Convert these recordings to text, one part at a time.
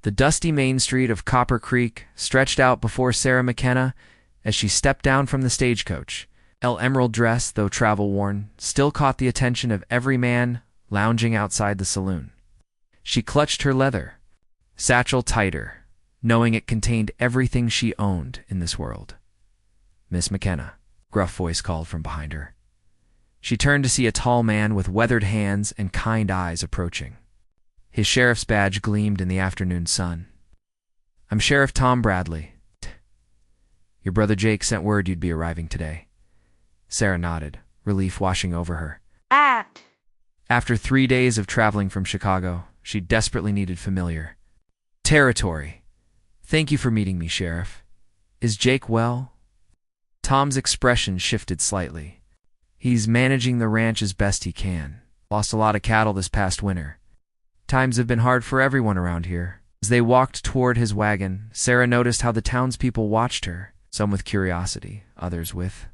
The dusty main street of Copper Creek stretched out before Sarah McKenna as she stepped down from the stagecoach. Her emerald dress, though travel-worn, still caught the attention of every man lounging outside the saloon. She clutched her leather satchel tighter, knowing it contained everything she owned in this world. "Miss McKenna," gruff voice called from behind her. She turned to see a tall man with weathered hands and kind eyes approaching. His sheriff's badge gleamed in the afternoon sun. "I'm Sheriff Tom Bradley. Your brother Jake sent word you'd be arriving today." Sarah nodded, relief washing over her. After 3 days of traveling from Chicago, she desperately needed familiar territory. "Thank you for meeting me, Sheriff. Is Jake well?" Tom's expression shifted slightly. "He's managing the ranch as best he can. Lost a lot of cattle this past winter. Times have been hard for everyone around here." As they walked toward his wagon, Sarah noticed how the townspeople watched her, some with curiosity, others with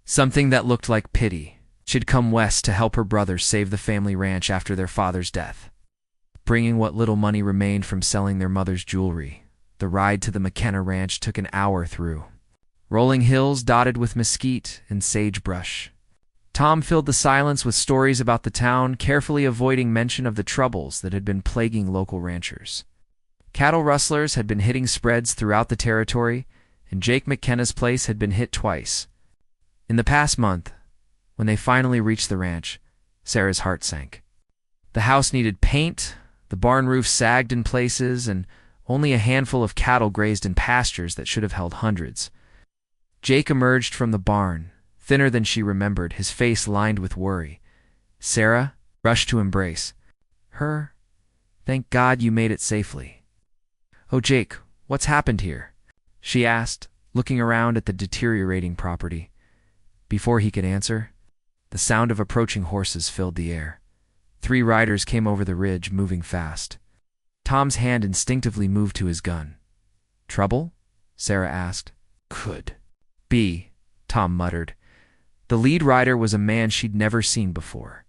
something that looked like pity. She'd come west to help her brothers save the family ranch after their father's death, bringing what little money remained from selling their mother's jewelry. The ride to the McKenna ranch took an hour through rolling hills dotted with mesquite and sagebrush. Tom filled the silence with stories about the town, carefully avoiding mention of the troubles that had been plaguing local ranchers. Cattle rustlers had been hitting spreads throughout the territory, and Jake McKenna's place had been hit twice. In the past month, when they finally reached the ranch, Sarah's heart sank. The house needed paint, the barn roof sagged in places, and only a handful of cattle grazed in pastures that should have held hundreds. Jake emerged from the barn, thinner than she remembered, his face lined with worry. Sarah rushed to embrace her. "Thank God you made it safely." "Oh, Jake, what's happened here?" she asked, looking around at the deteriorating property. Before he could answer, the sound of approaching horses filled the air. 3 riders came over the ridge, moving fast. Tom's hand instinctively moved to his gun. "Trouble?" Sarah asked. "Could be," Tom muttered. The lead rider was a man she'd never seen before,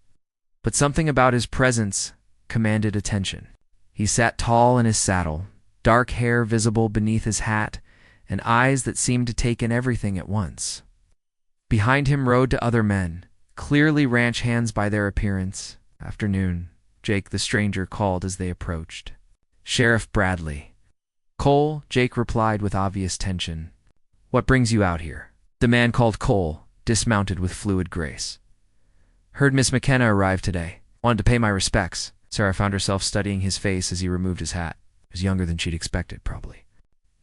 but something about his presence commanded attention. He sat tall in his saddle, dark hair visible beneath his hat, and eyes that seemed to take in everything at once. Behind him rode 2 other men, clearly ranch hands by their appearance. "Afternoon," Jake the stranger called as they approached. "Sheriff Bradley." "Cole," Jake replied with obvious tension. "What brings you out here?" The man called Cole dismounted with fluid grace. "Heard Miss McKenna arrived today. Wanted to pay my respects." Sarah found herself studying his face as he removed his hat. He was younger than she'd expected, probably.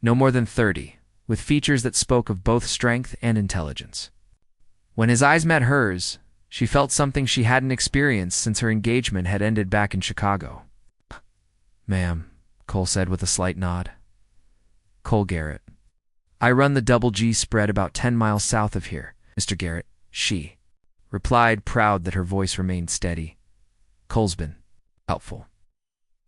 No more than 30, with features that spoke of both strength and intelligence. When his eyes met hers, she felt something she hadn't experienced since her engagement had ended back in Chicago. "Ma'am," Cole said with a slight nod. "Cole Garrett. I run the Double G spread about 10 miles south of here, Mr. Garrett," she replied, proud that her voice remained steady. "Cole's been helpful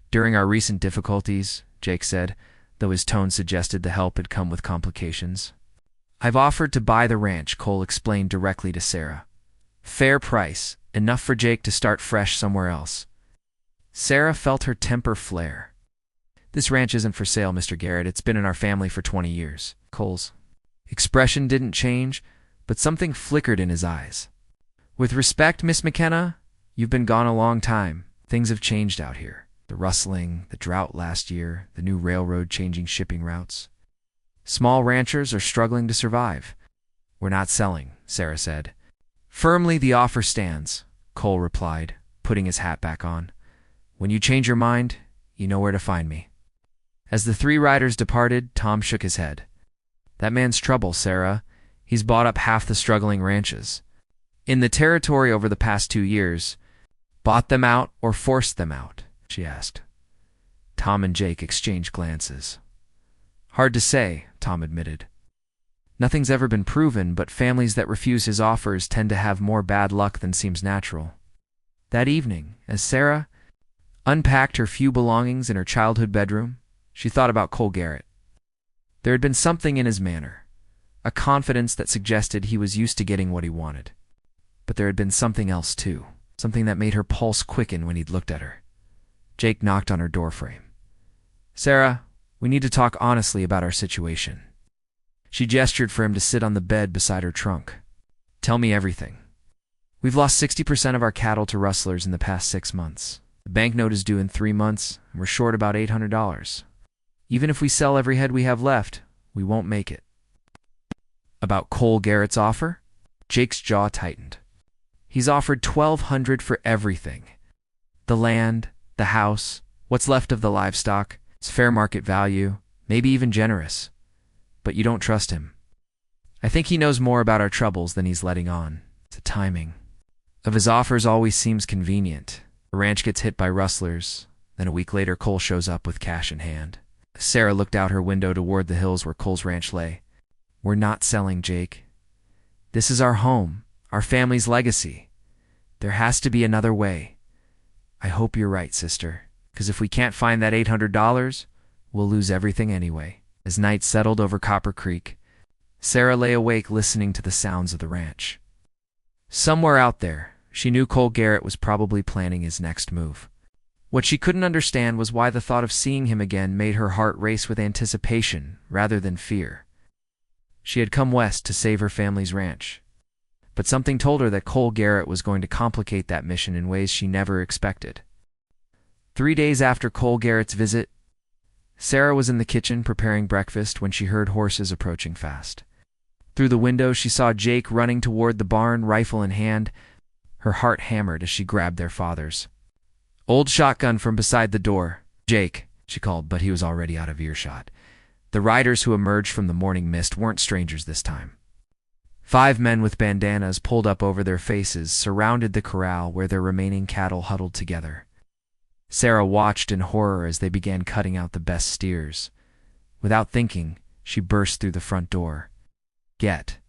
during our recent difficulties," Jake said, though his tone suggested the help had come with complications. "I've offered to buy the ranch," Cole explained directly to Sarah. "Fair price, enough for Jake to start fresh somewhere else." Sarah felt her temper flare. "This ranch isn't for sale, Mr. Garrett. It's been in our family for 20 years. Cole's expression didn't change, but something flickered in his eyes. "With respect, Miss McKenna, you've been gone a long time. Things have changed out here. The rustling, the drought last year, the new railroad changing shipping routes. Small ranchers are struggling to survive." "We're not selling," Sarah said. "Firmly the offer stands," Cole replied, putting his hat back on. "When you change your mind, you know where to find me." As the 3 riders departed, Tom shook his head. "That man's trouble, Sarah. He's bought up half the struggling ranches in the territory over the past 2 years. Bought them out or forced them out?" she asked. Tom and Jake exchanged glances. "Hard to say," Tom admitted. "Nothing's ever been proven, but families that refuse his offers tend to have more bad luck than seems natural." That evening, as Sarah unpacked her few belongings in her childhood bedroom, she thought about Cole Garrett. There had been something in his manner, a confidence that suggested he was used to getting what he wanted. But there had been something else too, something that made her pulse quicken when he'd looked at her. Jake knocked on her doorframe. Sarah, we need to talk honestly about our situation. She gestured for him to sit on the bed beside her trunk. Tell me everything. We've lost 60% of our cattle to rustlers in the past 6 months. The banknote is due in 3 months, and we're short about $800. Even if we sell every head we have left, we won't make it. About Cole Garrett's offer? Jake's jaw tightened. He's offered $1,200 for everything. The land, the house, what's left of the livestock. It's fair market value, maybe even generous. But you don't trust him. I think he knows more about our troubles than he's letting on. The timing of his offers always seems convenient. The ranch gets hit by rustlers, then a week later Cole shows up with cash in hand. Sarah looked out her window toward the hills where Cole's ranch lay. We're not selling, Jake. This is our home, our family's legacy. There has to be another way. I hope you're right, sister, because if we can't find that $800, we'll lose everything anyway. As night settled over Copper Creek, Sarah lay awake listening to the sounds of the ranch. Somewhere out there, she knew Cole Garrett was probably planning his next move. What she couldn't understand was why the thought of seeing him again made her heart race with anticipation rather than fear. She had come west to save her family's ranch, but something told her that Cole Garrett was going to complicate that mission in ways she never expected. 3 days after Cole Garrett's visit, Sarah was in the kitchen preparing breakfast when she heard horses approaching fast. Through the window, she saw Jake running toward the barn, rifle in hand. Her heart hammered as she grabbed their father's old shotgun from beside the door. Jake, she called, but he was already out of earshot. The riders who emerged from the morning mist weren't strangers this time. 5 men with bandanas pulled up over their faces surrounded the corral where their remaining cattle huddled together. Sarah watched in horror as they began cutting out the best steers. Without thinking, she burst through the front door. Get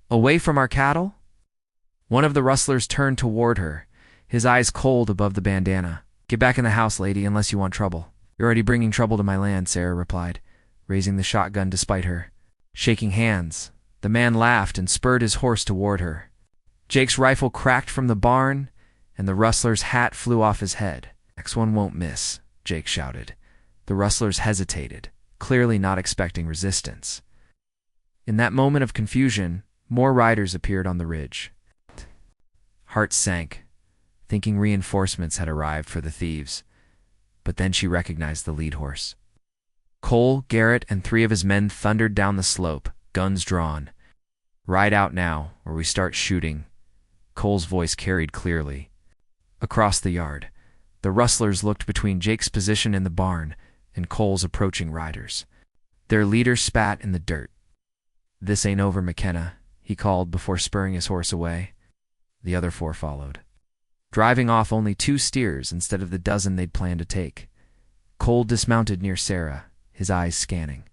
away from our cattle? One of the rustlers turned toward her, his eyes cold above the bandana. Get back in the house, lady, unless you want trouble. You're already bringing trouble to my land, Sarah replied, raising the shotgun despite her. Shaking hands, the man laughed and spurred his horse toward her. Jake's rifle cracked from the barn, and the rustler's hat flew off his head. Next one won't miss, Jake shouted. The rustlers hesitated, clearly not expecting resistance. In that moment of confusion, more riders appeared on the ridge. Heart sank, thinking reinforcements had arrived for the thieves. But then she recognized the lead horse. Cole, Garrett, and 3 of his men thundered down the slope, guns drawn. Ride out now, or we start shooting. Cole's voice carried clearly. Across the yard, the rustlers looked between Jake's position in the barn and Cole's approaching riders. Their leader spat in the dirt. This ain't over, McKenna, he called before spurring his horse away. The other 4 followed, driving off only 2 steers instead of the dozen they'd planned to take. Cole dismounted near Sarah, his eyes scanning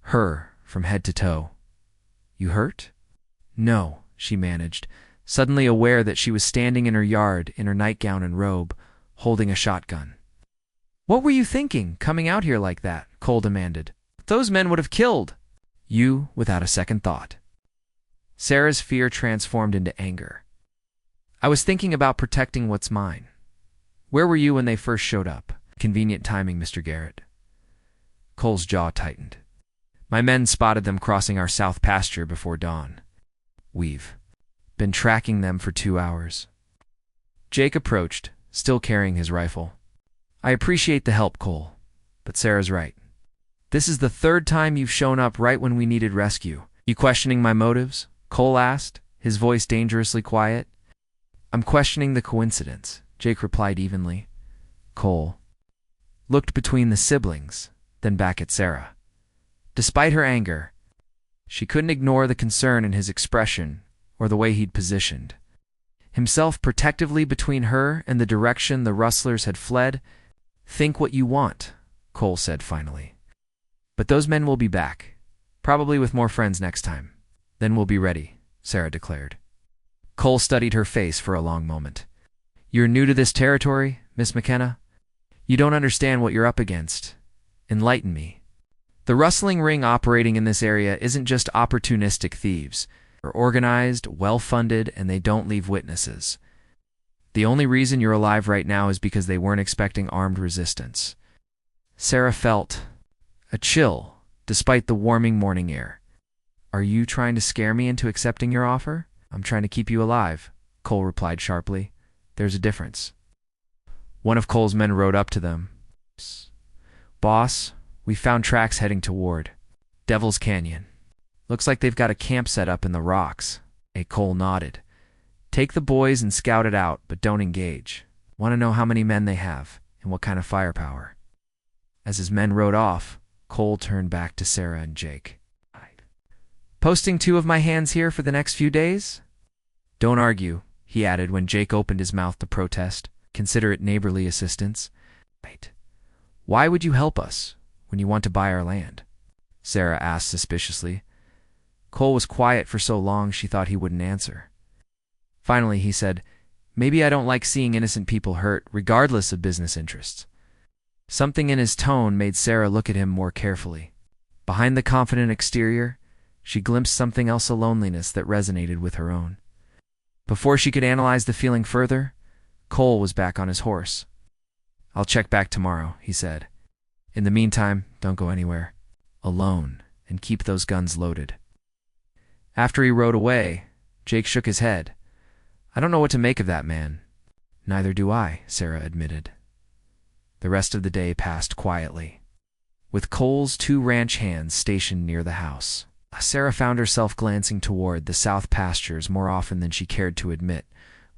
her from head to toe. You hurt? No, she managed, suddenly aware that she was standing in her yard in her nightgown and robe, holding a shotgun. What were you thinking, coming out here like that? Cole demanded. Those men would have killed you without a second thought. Sarah's fear transformed into anger. I was thinking about protecting what's mine. Where were you when they first showed up? Convenient timing, Mr. Garrett. Cole's jaw tightened. My men spotted them crossing our south pasture before dawn. We've been tracking them for 2 hours. Jake approached, still carrying his rifle. I appreciate the help, Cole, but Sarah's right. This is the 3rd time you've shown up right when we needed rescue. You questioning my motives? Cole asked, his voice dangerously quiet. I'm questioning the coincidence, Jake replied evenly. Cole looked between the siblings, then back at Sarah. Despite her anger, she couldn't ignore the concern in his expression or the way he'd positioned himself protectively between her and the direction the rustlers had fled. Think what you want, Cole said finally. But those men will be back, probably with more friends next time. Then we'll be ready, Sarah declared. Cole studied her face for a long moment. You're new to this territory, Miss McKenna? You don't understand what you're up against. Enlighten me. The rustling ring operating in this area isn't just opportunistic thieves. They're organized, well-funded, and they don't leave witnesses. The only reason you're alive right now is because they weren't expecting armed resistance. Sarah felt a chill, despite the warming morning air. "Are you trying to scare me into accepting your offer?" "I'm trying to keep you alive," Cole replied sharply. "There's a difference." One of Cole's men rode up to them. "Boss, we found tracks heading toward Devil's Canyon. Looks like they've got a camp set up in the rocks." Cole nodded. "Take the boys and scout it out, but don't engage. Want to know how many men they have and what kind of firepower." As his men rode off, Cole turned back to Sarah and Jake. "Posting 2 of my hands here for the next few days?" "Don't argue," he added when Jake opened his mouth to protest. "Consider it neighborly assistance." "Why would you help us when you want to buy our land?" Sarah asked suspiciously. Cole was quiet for so long she thought he wouldn't answer. Finally, he said, "Maybe I don't like seeing innocent people hurt, regardless of business interests." Something in his tone made Sarah look at him more carefully. Behind the confident exterior, she glimpsed something else, a loneliness that resonated with her own. Before she could analyze the feeling further, Cole was back on his horse. "I'll check back tomorrow," he said. "In the meantime, don't go anywhere. Alone, and keep those guns loaded." After he rode away, Jake shook his head. "I don't know what to make of that man." "Neither do I," Sarah admitted. The rest of the day passed quietly. With Cole's 2 ranch hands stationed near the house, Sarah found herself glancing toward the south pastures more often than she cared to admit,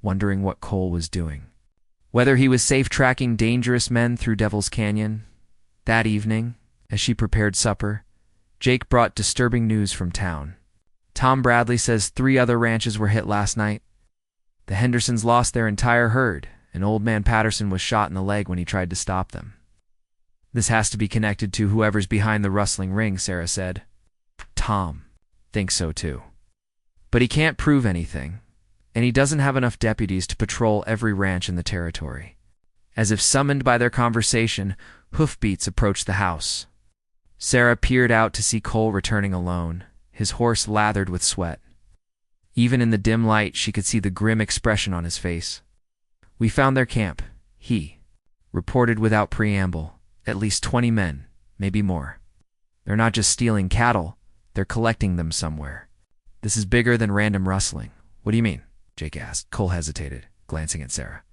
wondering what Cole was doing. Whether he was safe tracking dangerous men through Devil's Canyon. That evening, as she prepared supper, Jake brought disturbing news from town. "Tom Bradley says 3 other ranches were hit last night. The Hendersons lost their entire herd, and Old Man Patterson was shot in the leg when he tried to stop them." "This has to be connected to whoever's behind the rustling ring," Sarah said. "Tom thinks so too. But he can't prove anything, and he doesn't have enough deputies to patrol every ranch in the territory." As if summoned by their conversation, hoofbeats approached the house. Sarah peered out to see Cole returning alone, his horse lathered with sweat. Even in the dim light, she could see the grim expression on his face. "We found their camp," he reported without preamble. "At least 20 men, maybe more. They're not just stealing cattle, they're collecting them somewhere. This is bigger than random rustling." "What do you mean?" Jake asked. Cole hesitated, glancing at Sarah.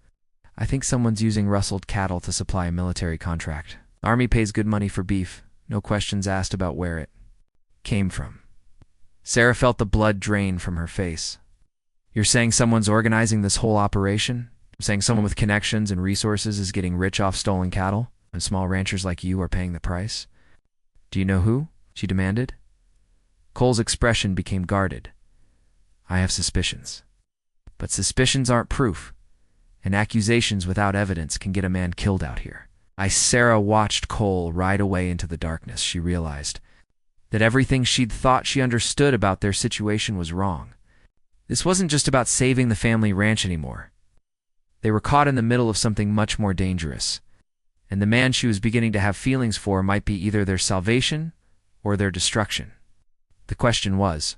"I think someone's using rustled cattle to supply a military contract. The Army pays good money for beef, no questions asked about where it came from." Sarah felt the blood drain from her face. "You're saying someone's organizing this whole operation? Saying someone with connections and resources is getting rich off stolen cattle, and small ranchers like you are paying the price?" "Do you know who?" she demanded. Cole's expression became guarded. "I have suspicions. But suspicions aren't proof, and accusations without evidence can get a man killed out here." Sarah watched Cole ride away into the darkness. She realized that everything she'd thought she understood about their situation was wrong. This wasn't just about saving the family ranch anymore. They were caught in the middle of something much more dangerous, and the man she was beginning to have feelings for might be either their salvation or their destruction. The question was,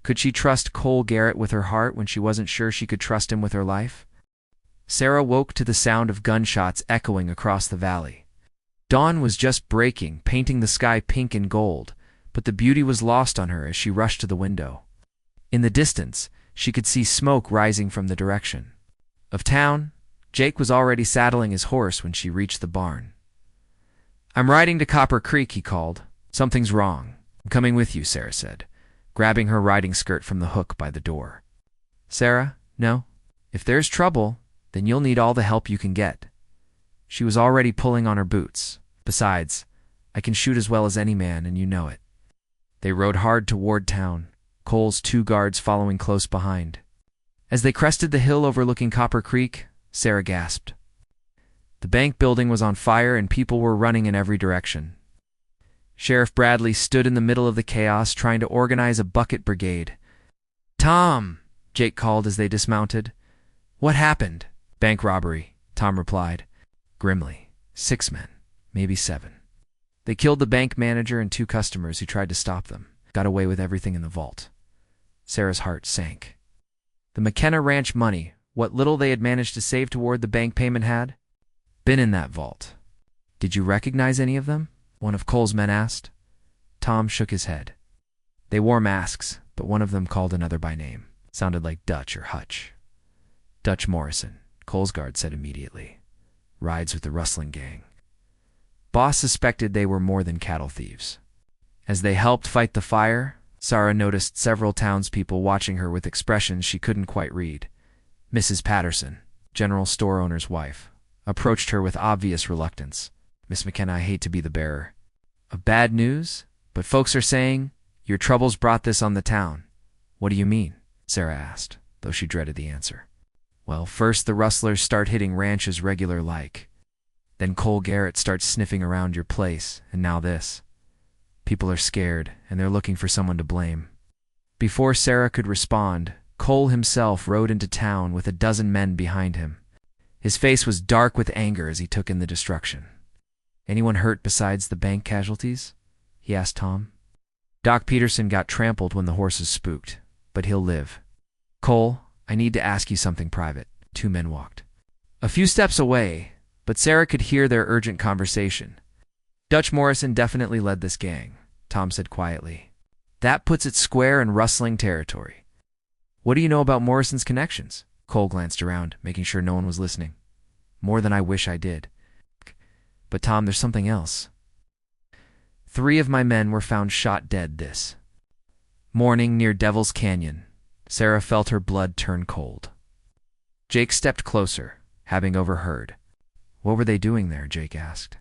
could she trust Cole Garrett with her heart when she wasn't sure she could trust him with her life? Sarah woke to the sound of gunshots echoing across the valley. Dawn was just breaking, painting the sky pink and gold, but the beauty was lost on her as she rushed to the window. In the distance, she could see smoke rising from the direction of town. Jake was already saddling his horse when she reached the barn. "I'm riding to Copper Creek," he called. "Something's wrong." "I'm coming with you," Sarah said, grabbing her riding skirt from the hook by the door. "Sarah, no. If there's trouble, then you'll need all the help you can get." She was already pulling on her boots. "Besides, I can shoot as well as any man, and you know it." They rode hard toward town, Cole's 2 guards following close behind. As they crested the hill overlooking Copper Creek, Sarah gasped. The bank building was on fire and people were running in every direction. Sheriff Bradley stood in the middle of the chaos trying to organize a bucket brigade. "Tom!" Jake called as they dismounted. "What happened?" "Bank robbery," Tom replied, grimly. 6 men, maybe 7. They killed the bank manager and 2 customers who tried to stop them. Got away with everything in the vault. Sarah's heart sank. The McKenna Ranch money, what little they had managed to save toward the bank payment, had been in that vault. "Did you recognize any of them?" one of Cole's men asked. Tom shook his head. They wore masks, but one of them called another by name. Sounded like Dutch or Hutch. Dutch Morrison, Cole's guard said immediately. Rides with the rustling gang. Boss suspected they were more than cattle thieves. As they helped fight the fire, Sarah noticed several townspeople watching her with expressions she couldn't quite read. Mrs. Patterson, general store owner's wife, approached her with obvious reluctance. Miss McKenna, I hate to be the bearer of bad news, but folks are saying your troubles brought this on the town. What do you mean? Sarah asked, though she dreaded the answer. Well, first the rustlers start hitting ranches regular like. Then Cole Garrett starts sniffing around your place, and now this. People are scared, and they're looking for someone to blame. Before Sarah could respond, Cole himself rode into town with a dozen men behind him. His face was dark with anger as he took in the destruction. Anyone hurt besides the bank casualties? He asked Tom. Doc Peterson got trampled when the horses spooked, but he'll live. Cole, I need to ask you something private. Two men walked a few steps away, but Sarah could hear their urgent conversation. Dutch Morrison definitely led this gang, Tom said quietly. That puts it square in rustling territory. What do you know about Morrison's connections? Cole glanced around, making sure no one was listening. More than I wish I did. But Tom, there's something else. 3 of my men were found shot dead this morning near Devil's Canyon. Sarah felt her blood turn cold. Jake stepped closer, having overheard. What were they doing there? Jake asked.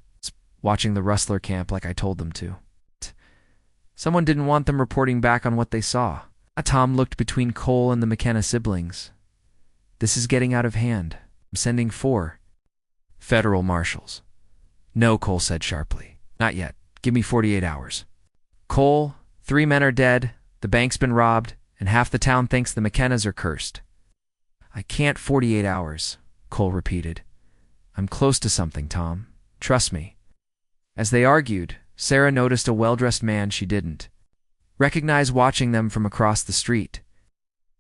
Watching the rustler camp like I told them to. Someone didn't want them reporting back on what they saw. Tom looked between Cole and the McKenna siblings. This is getting out of hand. I'm sending 4 federal marshals. No, Cole said sharply. Not yet. Give me 48 hours. Cole, 3 men are dead, the bank's been robbed, and half the town thinks the McKennas are cursed. I can't 48 hours, Cole repeated. I'm close to something, Tom. Trust me. As they argued, Sarah noticed a well-dressed man she didn't recognize watching them from across the street.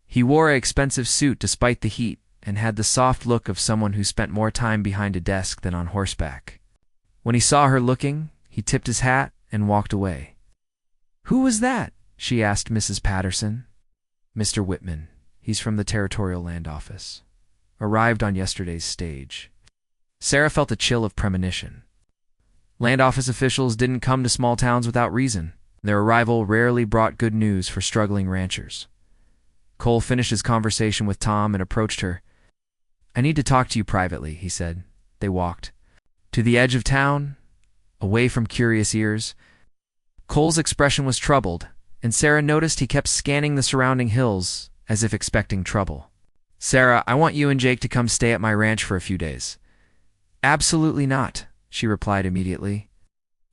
He wore an expensive suit despite the heat and had the soft look of someone who spent more time behind a desk than on horseback. When he saw her looking, he tipped his hat and walked away. Who was that? She asked Mrs. Patterson. Mr. Whitman. He's from the Territorial Land Office. Arrived on yesterday's stage. Sarah felt a chill of premonition. Land office officials didn't come to small towns without reason. Their arrival rarely brought good news for struggling ranchers. Cole finished his conversation with Tom and approached her. I need to talk to you privately, he said. They walked to the edge of town, away from curious ears. Cole's expression was troubled, and Sarah noticed he kept scanning the surrounding hills as if expecting trouble. Sarah, I want you and Jake to come stay at my ranch for a few days. Absolutely not, she replied immediately.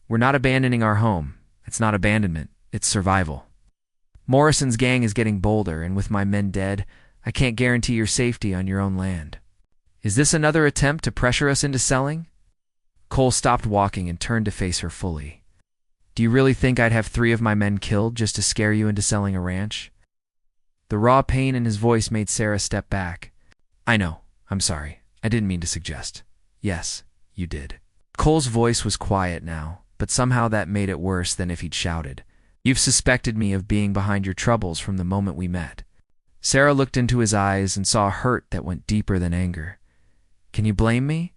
We're not abandoning our home. It's not abandonment, it's survival. Morrison's gang is getting bolder, and with my men dead, I can't guarantee your safety on your own land. Is this another attempt to pressure us into selling? Cole stopped walking and turned to face her fully. Do you really think I'd have 3 of my men killed just to scare you into selling a ranch? The raw pain in his voice made Sarah step back. I know. I'm sorry. I didn't mean to suggest. Yes, you did. Cole's voice was quiet now, but somehow that made it worse than if he'd shouted. You've suspected me of being behind your troubles from the moment we met. Sarah looked into his eyes and saw a hurt that went deeper than anger. Can you blame me?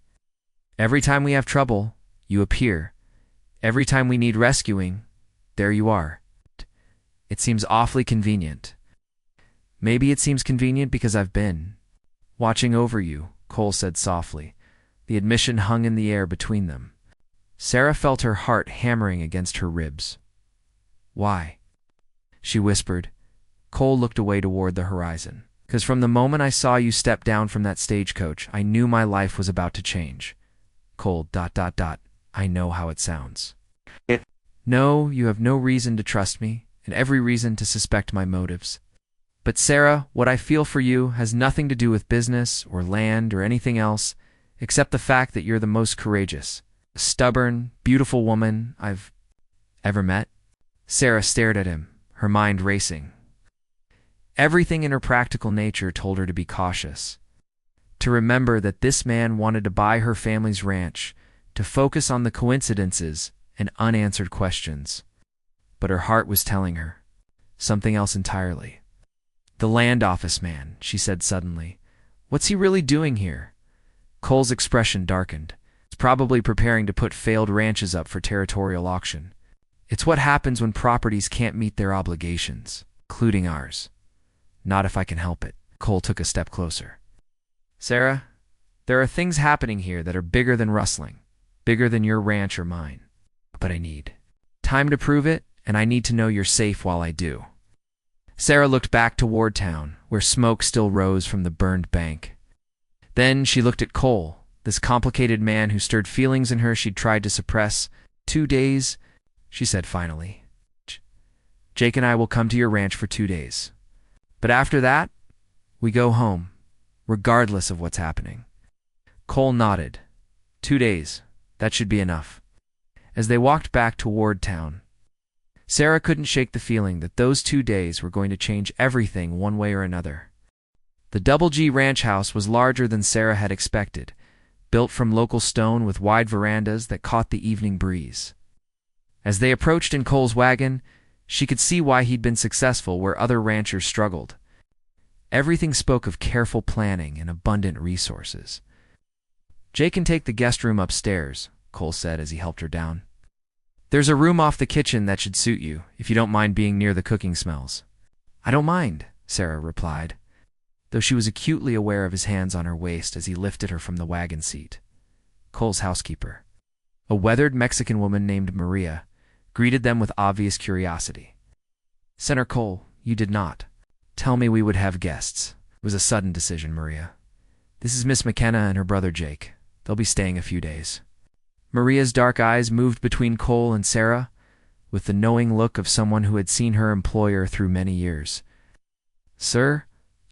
Every time we have trouble, you appear. Every time we need rescuing, there you are. It seems awfully convenient. Maybe it seems convenient because I've been watching over you, Cole said softly. The admission hung in the air between them. Sarah felt her heart hammering against her ribs. Why? She whispered. Cole looked away toward the horizon. Because from the moment I saw you step down from that stagecoach, I knew my life was about to change. Cole, ... I know how it sounds. No, you have no reason to trust me, and every reason to suspect my motives. But Sarah, what I feel for you has nothing to do with business or land or anything else, except the fact that you're the most courageous, stubborn, beautiful woman I've ever met. Sarah stared at him, her mind racing. Everything in her practical nature told her to be cautious, to remember that this man wanted to buy her family's ranch, to focus on the coincidences and unanswered questions. But her heart was telling her something else entirely. "The land office man," she said suddenly. "What's he really doing here?" Cole's expression darkened. "He's probably preparing to put failed ranches up for territorial auction. It's what happens when properties can't meet their obligations, including ours. Not if I can help it." Cole took a step closer. "Sarah, there are things happening here that are bigger than rustling, bigger than your ranch or mine. But I need time to prove it, and I need to know you're safe while I do." Sarah looked back toward town, where smoke still rose from the burned bank. Then she looked at Cole, this complicated man who stirred feelings in her she'd tried to suppress. 2 days, she said finally. "Jake and I will come to your ranch for 2 days. But after that, we go home, regardless of what's happening." Cole nodded. 2 days, that should be enough. As they walked back toward town, Sarah couldn't shake the feeling that those 2 days were going to change everything one way or another. The Double G ranch house was larger than Sarah had expected, built from local stone with wide verandas that caught the evening breeze. As they approached in Cole's wagon, she could see why he'd been successful where other ranchers struggled. Everything spoke of careful planning and abundant resources. "Jake can take the guest room upstairs," Cole said as he helped her down. "There's a room off the kitchen that should suit you, if you don't mind being near the cooking smells." "I don't mind," Sarah replied, though she was acutely aware of his hands on her waist as he lifted her from the wagon seat. Cole's housekeeper, a weathered Mexican woman named Maria, greeted them with obvious curiosity. "Senator Cole, you did not tell me we would have guests." It was a sudden decision, Maria. "This is Miss McKenna and her brother Jake. They'll be staying a few days." Maria's dark eyes moved between Cole and Sarah, with the knowing look of someone who had seen her employer through many years. "Sir,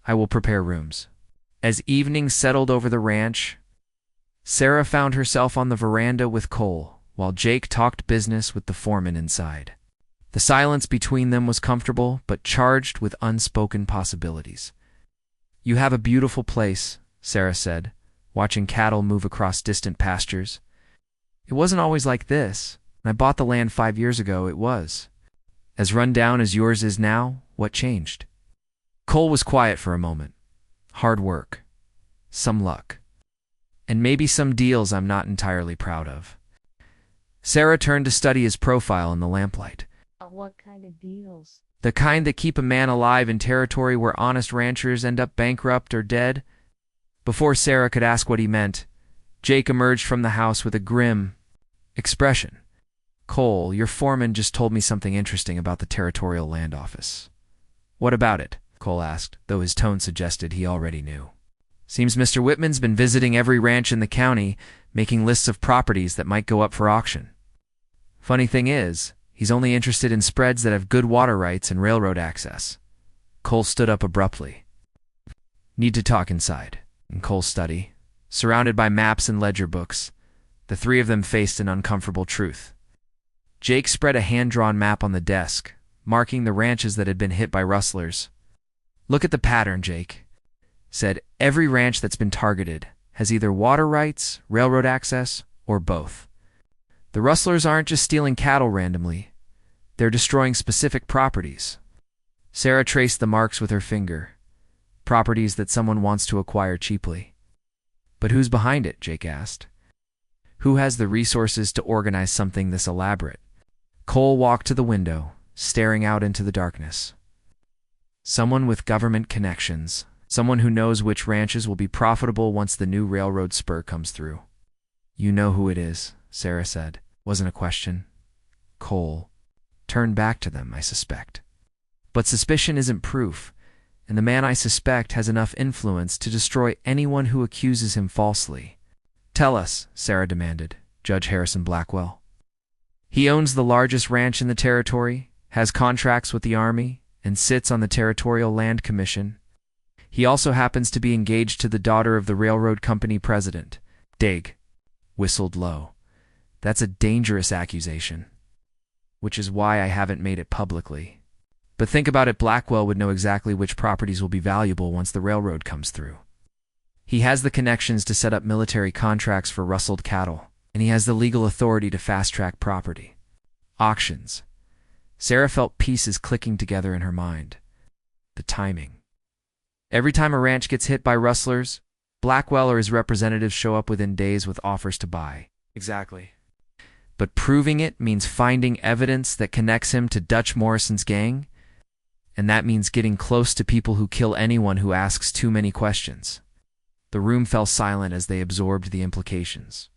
I will prepare rooms." As evening settled over the ranch, Sarah found herself on the veranda with Cole, while Jake talked business with the foreman inside. The silence between them was comfortable, but charged with unspoken possibilities. "You have a beautiful place," Sarah said, watching cattle move across distant pastures. "It wasn't always like this. When I bought the land 5 years ago, it was. As run down as yours is now, what changed?" Cole was quiet for a moment. "Hard work. Some luck. And maybe some deals I'm not entirely proud of." Sarah turned to study his profile in the lamplight. "What kind of deals?" "The kind that keep a man alive in territory where honest ranchers end up bankrupt or dead." Before Sarah could ask what he meant, Jake emerged from the house with a grim expression. "Cole, your foreman just told me something interesting about the Territorial Land Office." "What about it?" Cole asked, though his tone suggested he already knew. "Seems Mr. Whitman's been visiting every ranch in the county, making lists of properties that might go up for auction. Funny thing is, he's only interested in spreads that have good water rights and railroad access." Cole stood up abruptly. "Need to talk inside." In Cole's study, surrounded by maps and ledger books, the three of them faced an uncomfortable truth. Jake spread a hand-drawn map on the desk, marking the ranches that had been hit by rustlers. "Look at the pattern, Jake," said. "Every ranch that's been targeted has either water rights, railroad access, or both. The rustlers aren't just stealing cattle randomly. They're destroying specific properties." Sarah traced the marks with her finger. Properties that someone wants to acquire cheaply. "But who's behind it?" Jake asked. "Who has the resources to organize something this elaborate?" Cole walked to the window, staring out into the darkness. "Someone with government connections. Someone who knows which ranches will be profitable once the new railroad spur comes through." "You know who it is," Sarah said. Wasn't a question. Cole turned back to them, "I suspect. But suspicion isn't proof, and the man I suspect has enough influence to destroy anyone who accuses him falsely." "Tell us," Sarah demanded. "Judge Harrison Blackwell." "He owns the largest ranch in the territory, has contracts with the Army, and sits on the Territorial Land Commission. He also happens to be engaged to the daughter of the railroad company president." Dig whistled low. "That's a dangerous accusation, which is why I haven't made it publicly. But think about it, Blackwell would know exactly which properties will be valuable once the railroad comes through. He has the connections to set up military contracts for rustled cattle, and and he has the legal authority to fast-track property. Auctions. Sarah felt pieces clicking together in her mind. The timing. Every time a ranch gets hit by rustlers, Blackwell or his representatives show up within days with offers to buy. Exactly. But proving it means finding evidence that connects him to Dutch Morrison's gang, and that means getting close to people who kill anyone who asks too many questions. The room fell silent as they absorbed the implications.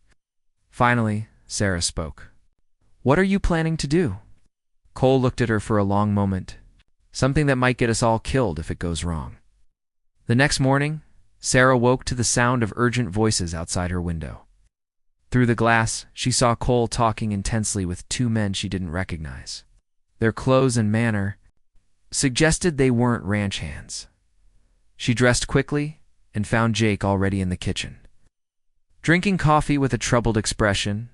Finally, Sarah spoke. "What are you planning to do?" Cole looked at her for a long moment. "Something that might get us all killed if it goes wrong." The next morning, Sarah woke to the sound of urgent voices outside her window. Through the glass, she saw Cole talking intensely with two men she didn't recognize. Their clothes and manner suggested they weren't ranch hands. She dressed quickly and found Jake already in the kitchen, drinking coffee with a troubled expression.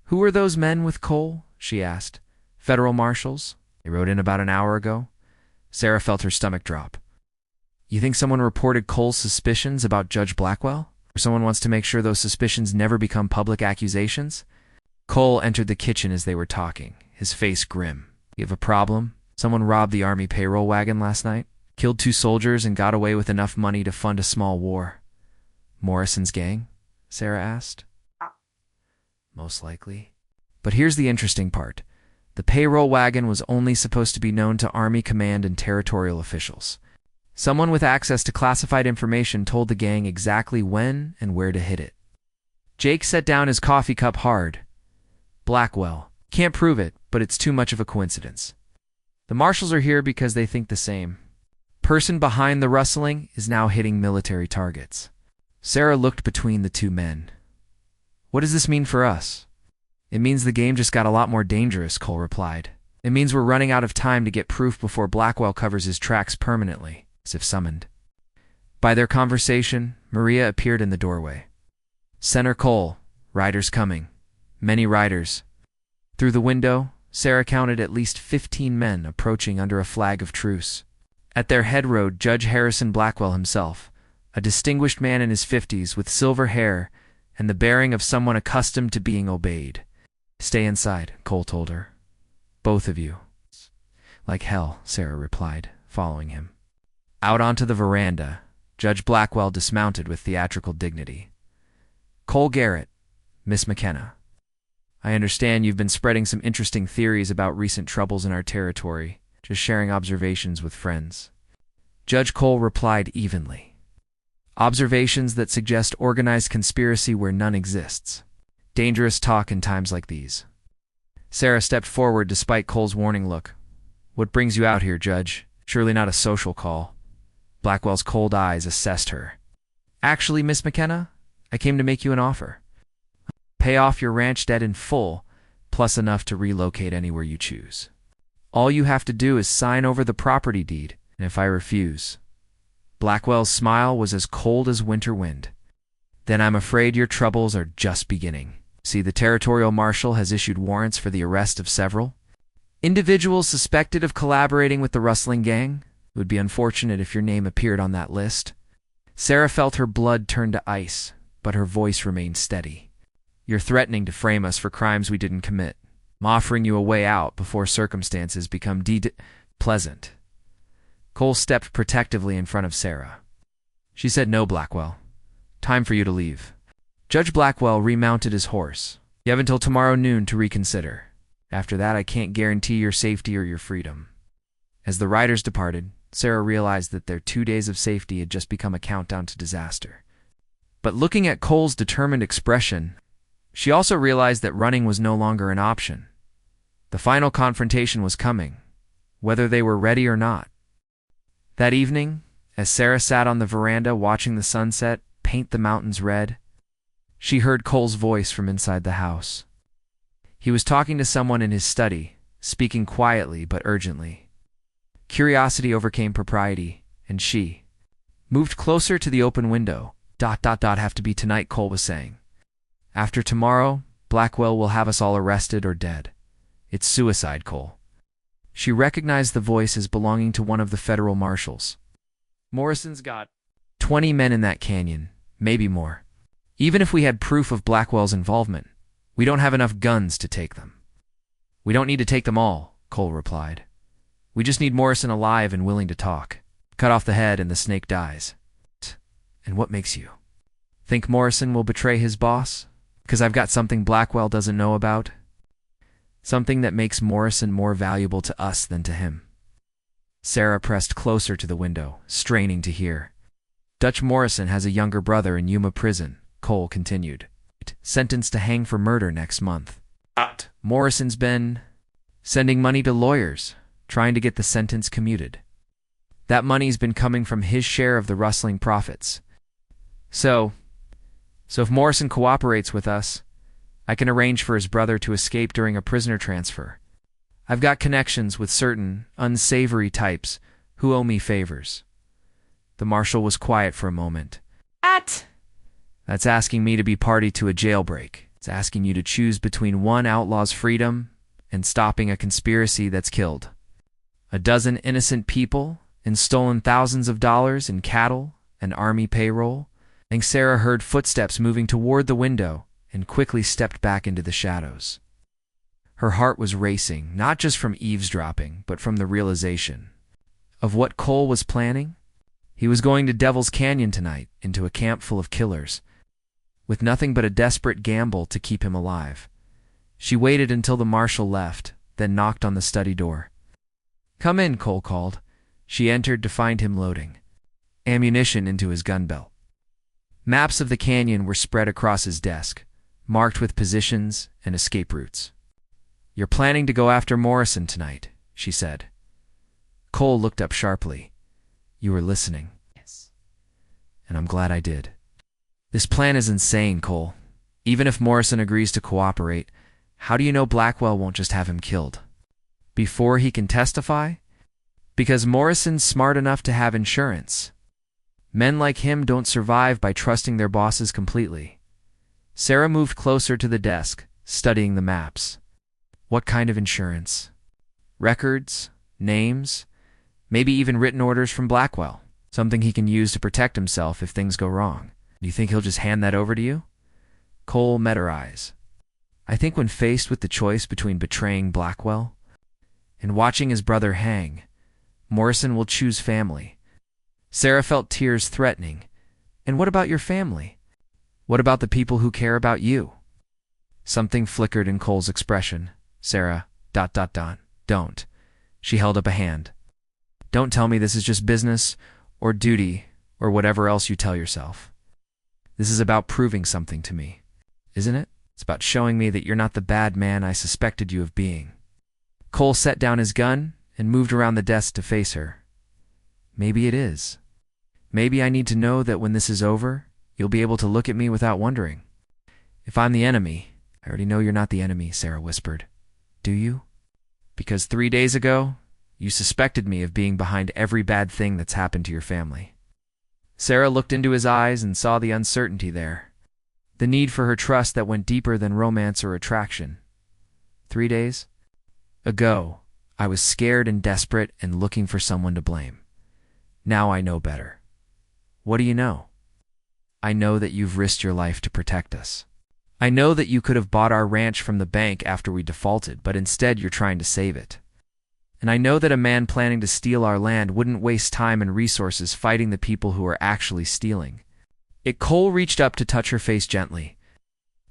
"Who are those men with Cole?" she asked. "Federal marshals? They rode in about an hour ago." Sarah felt her stomach drop. "You think someone reported Cole's suspicions about Judge Blackwell? Or someone wants to make sure those suspicions never become public accusations?" Cole entered the kitchen as they were talking, his face grim. "You have a problem? Someone robbed the Army payroll wagon last night, killed 2 soldiers, and got away with enough money to fund a small war." "Morrison's gang?" Sarah asked. "Most likely. But here's the interesting part. The payroll wagon was only supposed to be known to Army command and territorial officials. Someone with access to classified information told the gang exactly when and where to hit it." Jake set down his coffee cup hard. "Blackwell. Can't prove it, but it's too much of a coincidence. The marshals are here because they think the same. Person behind the rustling is now hitting military targets." Sarah looked between the two men. "What does this mean for us?" "It means the game just got a lot more dangerous," Cole replied. "It means we're running out of time to get proof before Blackwell covers his tracks permanently, as if summoned." By their conversation, Maria appeared in the doorway. "Senator Cole, riders coming. Many riders." Through the window, Sarah counted at least 15 men approaching under a flag of truce. At their head rode Judge Harrison Blackwell himself, a distinguished man in his 50s with silver hair and the bearing of someone accustomed to being obeyed. "Stay inside," Cole told her. "Both of you." "Like hell," Sarah replied, following him. Out onto the veranda, Judge Blackwell dismounted with theatrical dignity. "Cole Garrett, Miss McKenna. I understand you've been spreading some interesting theories about recent troubles in our territory, just sharing observations with friends." Judge Cole replied evenly. "Observations that suggest organized conspiracy where none exists. Dangerous talk in times like these." Sarah stepped forward despite Cole's warning look. "What brings you out here, Judge? Surely not a social call." Blackwell's cold eyes assessed her. "Actually, Miss McKenna, I came to make you an offer. Pay off your ranch debt in full, plus enough to relocate anywhere you choose. All you have to do is sign over the property deed, and if I refuse..." Blackwell's smile was as cold as winter wind. "Then I'm afraid your troubles are just beginning. See, the territorial marshal has issued warrants for the arrest of several individuals suspected of collaborating with the rustling gang. It would be unfortunate if your name appeared on that list." Sarah felt her blood turn to ice, but her voice remained steady. "You're threatening to frame us for crimes we didn't commit. I'm offering you a way out before circumstances become pleasant." Cole stepped protectively in front of Sarah. She said, "No, Blackwell. Time for you to leave." Judge Blackwell remounted his horse. "You have until tomorrow noon to reconsider. After that, I can't guarantee your safety or your freedom." As the riders departed, Sarah realized that their 2 days of safety had just become a countdown to disaster. But looking at Cole's determined expression, she also realized that running was no longer an option. The final confrontation was coming, whether they were ready or not. That evening, as Sarah sat on the veranda watching the sunset paint the mountains red, she heard Cole's voice from inside the house. He was talking to someone in his study, speaking quietly but urgently. Curiosity overcame propriety, and she moved closer to the open window. Have to be tonight, Cole was saying. "After tomorrow, Blackwell will have us all arrested or dead. It's suicide, Cole." She recognized the voice as belonging to one of the federal marshals. "Morrison's got 20 men in that canyon, maybe more. Even if we had proof of Blackwell's involvement, We don't have enough guns to take them. We don't need to take them all, Cole replied. We just need Morrison alive and willing to talk. Cut off the head and the snake dies. And what makes you think Morrison will betray his boss? Because I've got something Blackwell doesn't know about. Something that makes Morrison more valuable to us than to him. Sarah pressed closer to the window, straining to hear. Dutch Morrison has a younger brother in Yuma prison, Cole continued. Sentenced to hang for murder next month. Morrison's been sending money to lawyers, trying to get the sentence commuted. That money's been coming from his share of the rustling profits. So if Morrison cooperates with us, I can arrange for his brother to escape during a prisoner transfer. I've got connections with certain unsavory types who owe me favors. The marshal was quiet for a moment. That's asking me to be party to a jailbreak. It's asking you to choose between one outlaw's freedom and stopping a conspiracy that's killed a dozen innocent people and stolen thousands of dollars in cattle and army payroll. And Sarah heard footsteps moving toward the window and quickly stepped back into the shadows. Her heart was racing, not just from eavesdropping, but from the realization of what Cole was planning. He was going to Devil's Canyon tonight, into a camp full of killers, with nothing but a desperate gamble to keep him alive. She waited until the marshal left, then knocked on the study door. "Come in," Cole called. She entered to find him loading ammunition into his gun belt. Maps of the canyon were spread across his desk, marked with positions and escape routes. "You're planning to go after Morrison tonight," she said. Cole looked up sharply. "You were listening." "Yes. And I'm glad I did." "This plan is insane, Cole. Even if Morrison agrees to cooperate, how do you know Blackwell won't just have him killed before he can testify? Because Morrison's smart enough to have insurance. Men like him don't survive by trusting their bosses completely." Sarah moved closer to the desk, studying the maps. "What kind of insurance? Records? Names? Maybe even written orders from Blackwell? Something he can use to protect himself if things go wrong. Do you think he'll just hand that over to you?" Cole met her eyes. "I think when faced with the choice between betraying Blackwell and watching his brother hang, Morrison will choose family." Sarah felt tears threatening. "And what about your family? What about the people who care about you?" Something flickered in Cole's expression. "Sarah, .. Don't." She held up a hand. "Don't tell me this is just business, or duty, or whatever else you tell yourself. This is about proving something to me, isn't it? It's about showing me that you're not the bad man I suspected you of being." Cole set down his gun and moved around the desk to face her. "Maybe it is. Maybe I need to know that when this is over, you'll be able to look at me without wondering. If I'm the enemy..." "I already know you're not the enemy," Sarah whispered. "Do you? Because 3 days ago, you suspected me of being behind every bad thing that's happened to your family." Sarah looked into his eyes and saw the uncertainty there, the need for her trust that went deeper than romance or attraction. 3 days ago, I was scared and desperate and looking for someone to blame. Now I know better. What do you know? I know that you've risked your life to protect us. I know that you could have bought our ranch from the bank after we defaulted, but instead you're trying to save it. And I know that a man planning to steal our land wouldn't waste time and resources fighting the people who are actually stealing. Cole reached up to touch her face gently.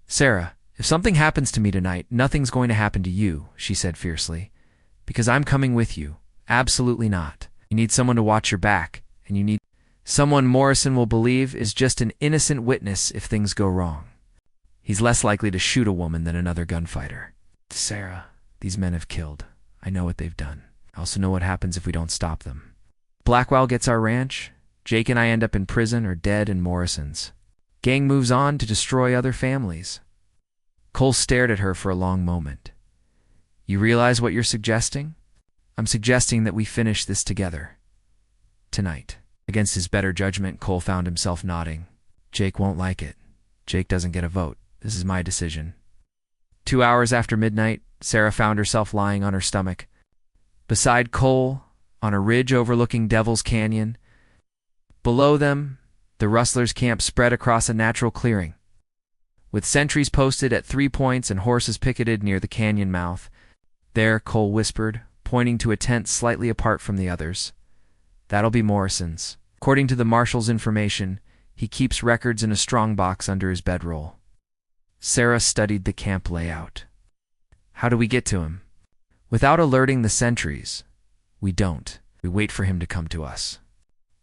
"Sarah, if something happens to me tonight, nothing's going to happen to you," she said fiercely. "Because I'm coming with you. Absolutely not. You need someone to watch your back, and you need someone Morrison will believe is just an innocent witness if things go wrong. He's less likely to shoot a woman than another gunfighter. Sarah, these men have killed. I know what they've done. I also know what happens if we don't stop them. Blackwell gets our ranch. Jake and I end up in prison or dead in Morrison's. Gang moves on to destroy other families." Cole stared at her for a long moment. "You realize what you're suggesting?" "I'm suggesting that we finish this together. Tonight." Against his better judgment, Cole found himself nodding. "Jake won't like it. Jake doesn't get a vote. This is my decision." 2 hours after midnight, Sarah found herself lying on her stomach, beside Cole, on a ridge overlooking Devil's Canyon. Below them, the rustlers' camp spread across a natural clearing, with sentries posted at 3 points and horses picketed near the canyon mouth. There, Cole whispered, pointing to a tent slightly apart from the others. That'll be Morrison's. According to the marshal's information, he keeps records in a strongbox under his bedroll. Sarah studied the camp layout. How do we get to him? Without alerting the sentries. We don't. We wait for him to come to us.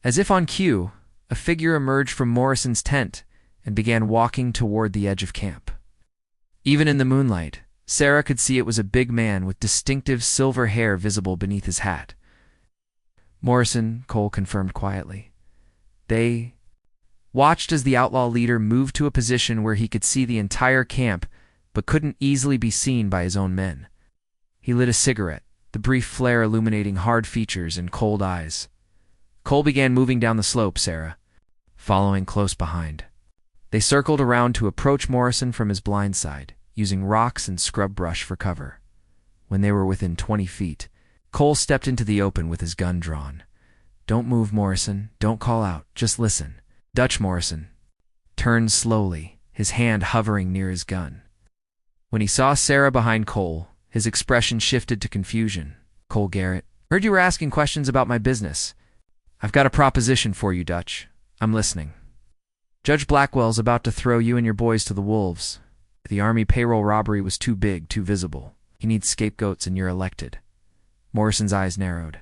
As if on cue, a figure emerged from Morrison's tent and began walking toward the edge of camp. Even in the moonlight, Sarah could see it was a big man with distinctive silver hair visible beneath his hat. Morrison, Cole confirmed quietly. They watched as the outlaw leader moved to a position where he could see the entire camp but couldn't easily be seen by his own men. He lit a cigarette, the brief flare illuminating hard features and cold eyes. Cole began moving down the slope, Sarah following close behind. They circled around to approach Morrison from his blind side, using rocks and scrub brush for cover. When they were within 20 feet, Cole stepped into the open with his gun drawn. Don't move, Morrison. Don't call out. Just listen. Dutch Morrison turned slowly, his hand hovering near his gun. When he saw Sarah behind Cole, his expression shifted to confusion. Cole Garrett, heard you were asking questions about my business. I've got a proposition for you, Dutch. I'm listening. Judge Blackwell's about to throw you and your boys to the wolves. The Army payroll robbery was too big, too visible. He needs scapegoats and you're elected. Morrison's eyes narrowed.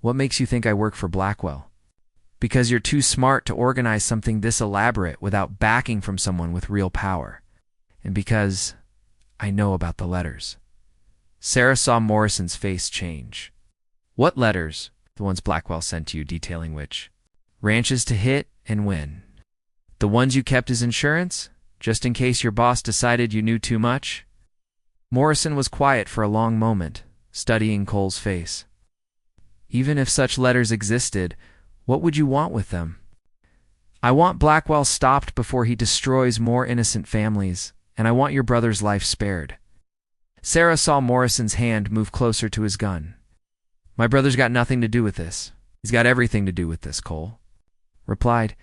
What makes you think I work for Blackwell? Because you're too smart to organize something this elaborate without backing from someone with real power. And because I know about the letters. Sarah saw Morrison's face change. What letters? The ones Blackwell sent you detailing which ranches to hit and win. The ones you kept as insurance, just in case your boss decided you knew too much? Morrison was quiet for a long moment, studying Cole's face. Even if such letters existed, what would you want with them? I want Blackwell stopped before he destroys more innocent families, and I want your brother's life spared. Sarah saw Morrison's hand move closer to his gun. My brother's got nothing to do with this. He's got everything to do with this, Cole replied.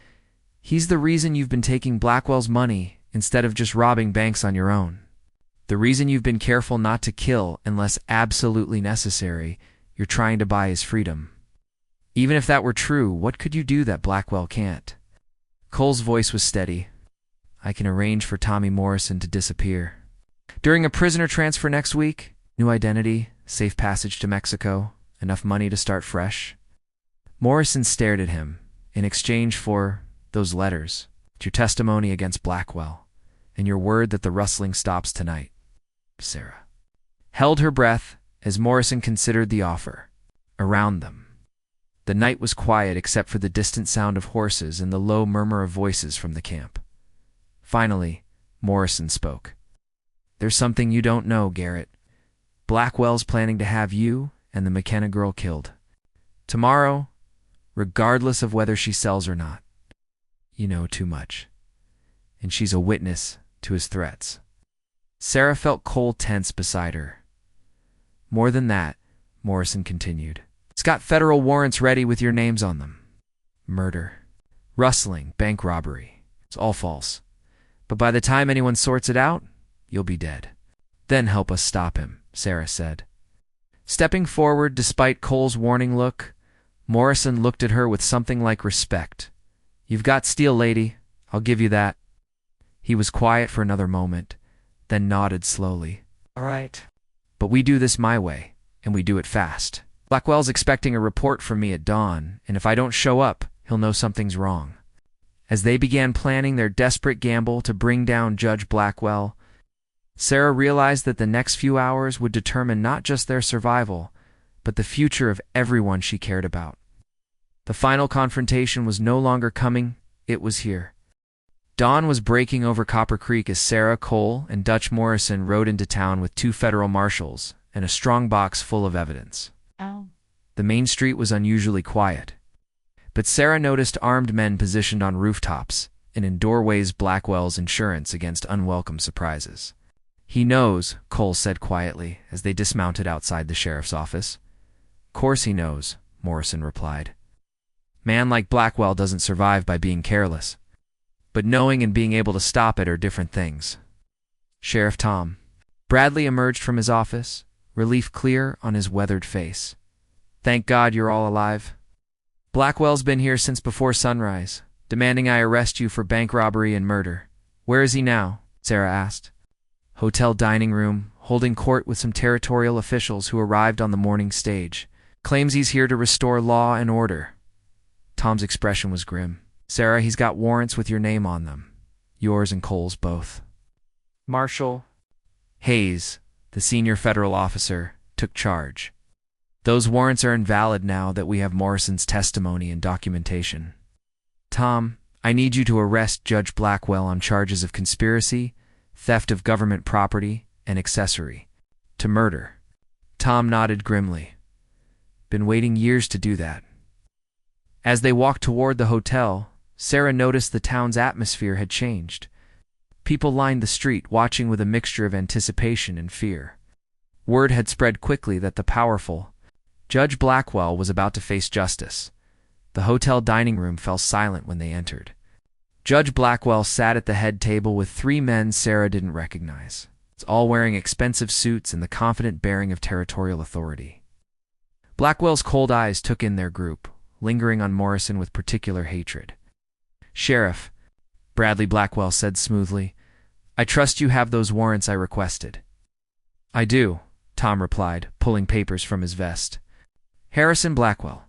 He's the reason you've been taking Blackwell's money instead of just robbing banks on your own. The reason you've been careful not to kill unless absolutely necessary. You're trying to buy his freedom. Even if that were true, what could you do that Blackwell can't? Cole's voice was steady. I can arrange for Tommy Morrison to disappear. During a prisoner transfer next week, new identity, safe passage to Mexico, enough money to start fresh. Morrison stared at him. In exchange for those letters, your testimony against Blackwell, and your word that the rustling stops tonight. Sarah held her breath as Morrison considered the offer. Around them, the night was quiet except for the distant sound of horses and the low murmur of voices from the camp. Finally, Morrison spoke. There's something you don't know, Garrett. Blackwell's planning to have you and the McKenna girl killed. Tomorrow, regardless of whether she sells or not. You know too much. And she's a witness to his threats. Sarah felt Cole tense beside her. More than that, Morrison continued. It's got federal warrants ready with your names on them. Murder, rustling, bank robbery. It's all false. But by the time anyone sorts it out, you'll be dead. Then help us stop him, Sarah said. Stepping forward despite Cole's warning look, Morrison looked at her with something like respect. You've got steel, lady. I'll give you that. He was quiet for another moment, then nodded slowly. All right. But we do this my way, and we do it fast. Blackwell's expecting a report from me at dawn, and if I don't show up, he'll know something's wrong. As they began planning their desperate gamble to bring down Judge Blackwell, Sarah realized that the next few hours would determine not just their survival, but the future of everyone she cared about. The final confrontation was no longer coming, it was here. Dawn was breaking over Copper Creek as Sarah, Cole, and Dutch Morrison rode into town with 2 federal marshals and a strong box full of evidence. Oh. The main street was unusually quiet, but Sarah noticed armed men positioned on rooftops and in doorways Blackwell's insurance against unwelcome surprises. He knows, Cole said quietly as they dismounted outside the sheriff's office. Course he knows, Morrison replied. Man like Blackwell doesn't survive by being careless. but knowing and being able to stop it are different things. Sheriff Tom. Bradley emerged from his office, relief clear on his weathered face. Thank God you're all alive. Blackwell's been here since before sunrise, demanding I arrest you for bank robbery and murder. Where is he now? Sarah asked. Hotel dining room, holding court with some territorial officials who arrived on the morning stage. Claims he's here to restore law and order. Tom's expression was grim. Sarah, he's got warrants with your name on them. Yours and Cole's both. Marshal Hayes, the senior federal officer, took charge. Those warrants are invalid now that we have Morrison's testimony and documentation. Tom, I need you to arrest Judge Blackwell on charges of conspiracy, theft of government property, and accessory to murder. Tom nodded grimly. Been waiting years to do that. As they walked toward the hotel, Sarah noticed the town's atmosphere had changed. People lined the street, watching with a mixture of anticipation and fear. Word had spread quickly that the powerful Judge Blackwell was about to face justice. The hotel dining room fell silent when they entered. Judge Blackwell sat at the head table with three men Sarah didn't recognize, all wearing expensive suits and the confident bearing of territorial authority. Blackwell's cold eyes took in their group, lingering on Morrison with particular hatred. Sheriff, Bradley Blackwell said smoothly, I trust you have those warrants I requested. I do, Tom replied, pulling papers from his vest. Harrison Blackwell,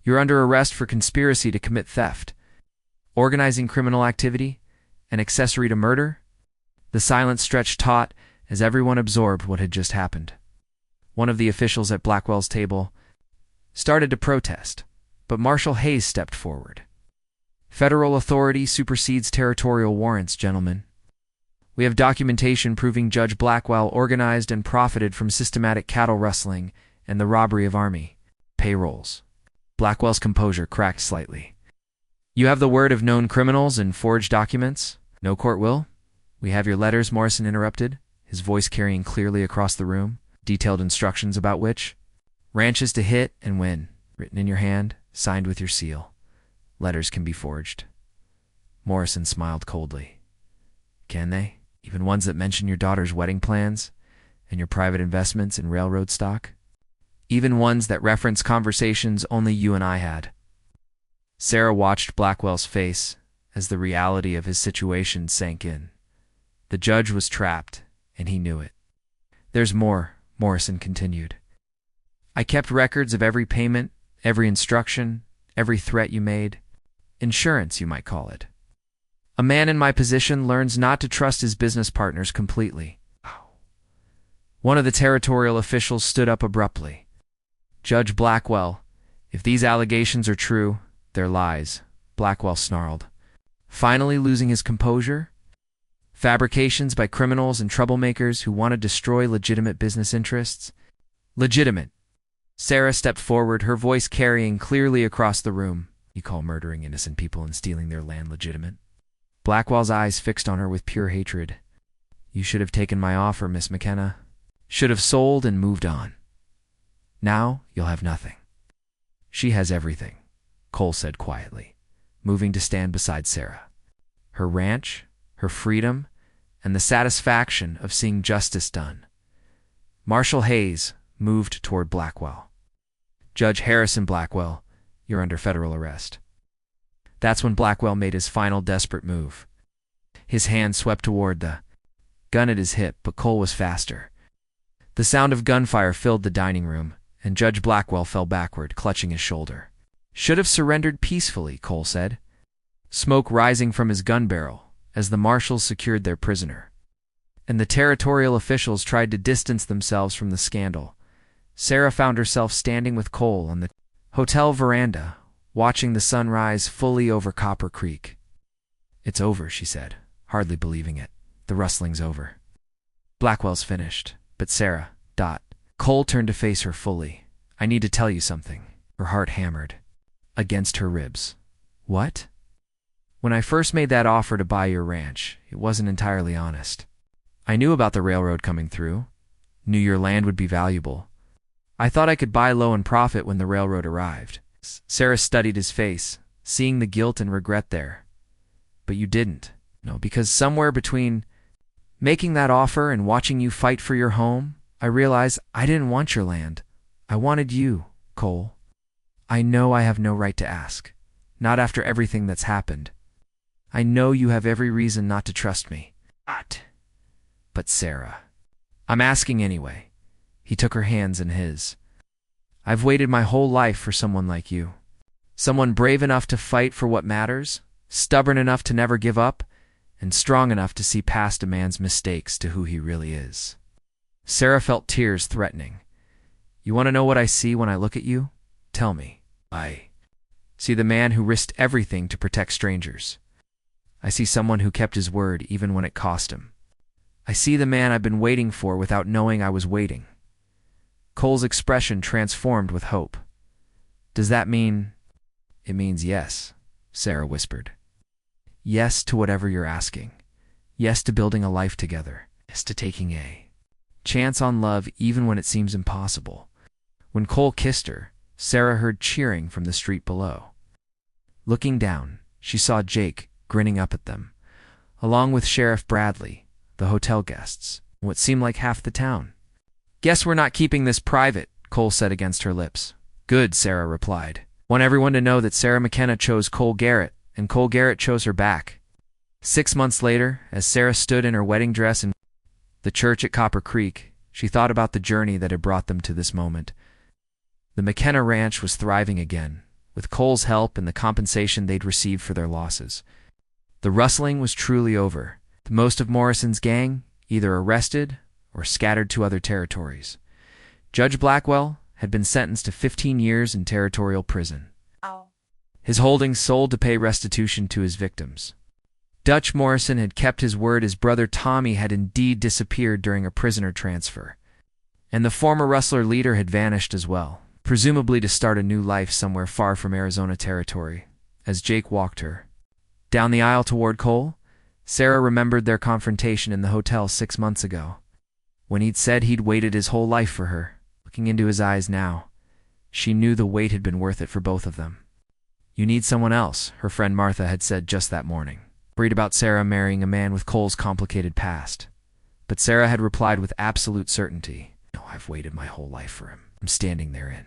you're under arrest for conspiracy to commit theft, organizing criminal activity, and accessory to murder? The silence stretched taut as everyone absorbed what had just happened. One of the officials at Blackwell's table started to protest, but Marshal Hayes stepped forward. Federal authority supersedes territorial warrants, gentlemen. We have documentation proving Judge Blackwell organized and profited from systematic cattle rustling and the robbery of army payrolls. Blackwell's composure cracked slightly. You have the word of known criminals and forged documents? No court will? We have your letters, Morrison interrupted, his voice carrying clearly across the room, detailed instructions about which? Ranches to hit and win, written in your hand, signed with your seal. Letters can be forged. Morrison smiled coldly. Can they? Even ones that mention your daughter's wedding plans and your private investments in railroad stock? Even ones that reference conversations only you and I had? Sarah watched Blackwell's face as the reality of his situation sank in. The judge was trapped, and he knew it. There's more, Morrison continued. I kept records of every payment, every instruction, every threat you made. Insurance, you might call it. A man in my position learns not to trust his business partners completely. One of the territorial officials stood up abruptly. Judge Blackwell, if these allegations are true, they're lies, Blackwell snarled, finally losing his composure. Fabrications by criminals and troublemakers who want to destroy legitimate business interests. Legitimate. Sarah stepped forward, her voice carrying clearly across the room. You call murdering innocent people and stealing their land legitimate? Blackwell's eyes fixed on her with pure hatred. You should have taken my offer, Miss McKenna. Should have sold and moved on. Now you'll have nothing. She has everything, Cole said quietly, moving to stand beside Sarah. Her ranch, her freedom, and the satisfaction of seeing justice done. Marshal Hayes moved toward Blackwell. Judge Harrison Blackwell, you're under federal arrest. That's when Blackwell made his final desperate move. His hand swept toward the gun at his hip, but Cole was faster. The sound of gunfire filled the dining room, and Judge Blackwell fell backward, clutching his shoulder. Should have surrendered peacefully, Cole said, smoke rising from his gun barrel as the marshals secured their prisoner. And the territorial officials tried to distance themselves from the scandal. Sarah found herself standing with Cole on the hotel veranda, watching the sun rise fully over Copper Creek. It's over, she said, hardly believing it. The rustling's over. Blackwell's finished, but Sarah, Cole turned to face her fully. I need to tell you something. Her heart hammered against her ribs. What? When I first made that offer to buy your ranch, it wasn't entirely honest. I knew about the railroad coming through, knew your land would be valuable. I thought I could buy low and profit when the railroad arrived. Sarah studied his face, seeing the guilt and regret there. but you didn't. No, because somewhere between making that offer and watching you fight for your home, I realized I didn't want your land. I wanted you, Cole. I know I have no right to ask. Not after everything that's happened. I know you have every reason not to trust me. But Sarah. I'm asking anyway. He took her hands in his. I've waited my whole life for someone like you. Someone brave enough to fight for what matters, stubborn enough to never give up, and strong enough to see past a man's mistakes to who he really is. Sarah felt tears threatening. You want to know what I see when I look at you? Tell me. I see the man who risked everything to protect strangers. I see someone who kept his word even when it cost him. I see the man I've been waiting for without knowing I was waiting. Cole's expression transformed with hope. Does that mean... It means yes, Sarah whispered. Yes to whatever you're asking. Yes to building a life together. Yes to taking a chance on love even when it seems impossible. When Cole kissed her, Sarah heard cheering from the street below. Looking down, she saw Jake grinning up at them, along with Sheriff Bradley, the hotel guests, and what seemed like half the town. Guess we're not keeping this private, Cole said against her lips. Good, Sarah replied. Want everyone to know that Sarah McKenna chose Cole Garrett, and Cole Garrett chose her back. 6 months later, as Sarah stood in her wedding dress in the church at Copper Creek, she thought about the journey that had brought them to this moment. The McKenna ranch was thriving again, with Cole's help and the compensation they'd received for their losses. The rustling was truly over. Most of Morrison's gang either arrested or scattered to other territories. Judge Blackwell had been sentenced to 15 years in territorial prison. His holdings sold to pay restitution to his victims. Dutch Morrison had kept his word. His brother Tommy had indeed disappeared during a prisoner transfer. And the former Rustler leader had vanished as well, presumably to start a new life somewhere far from Arizona territory. As Jake walked her down the aisle toward Cole, Sarah remembered their confrontation in the hotel 6 months ago, when he'd said he'd waited his whole life for her. Looking into his eyes now, she knew the wait had been worth it for both of them. You need someone else, her friend Martha had said just that morning, worried about Sarah marrying a man with Cole's complicated past. But Sarah had replied with absolute certainty, No, I've waited my whole life for him. I'm standing therein.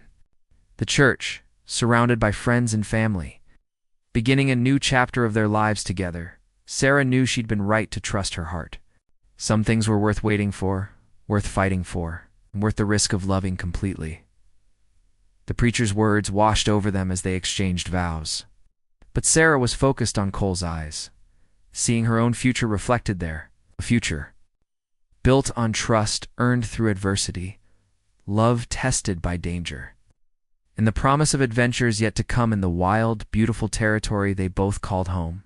The church, surrounded by friends and family, beginning a new chapter of their lives together, Sarah knew she'd been right to trust her heart. Some things were worth waiting for, worth fighting for, and worth the risk of loving completely. The preacher's words washed over them as they exchanged vows. But Sarah was focused on Cole's eyes, seeing her own future reflected there, a future built on trust earned through adversity, love tested by danger, and the promise of adventures yet to come in the wild, beautiful territory they both called home.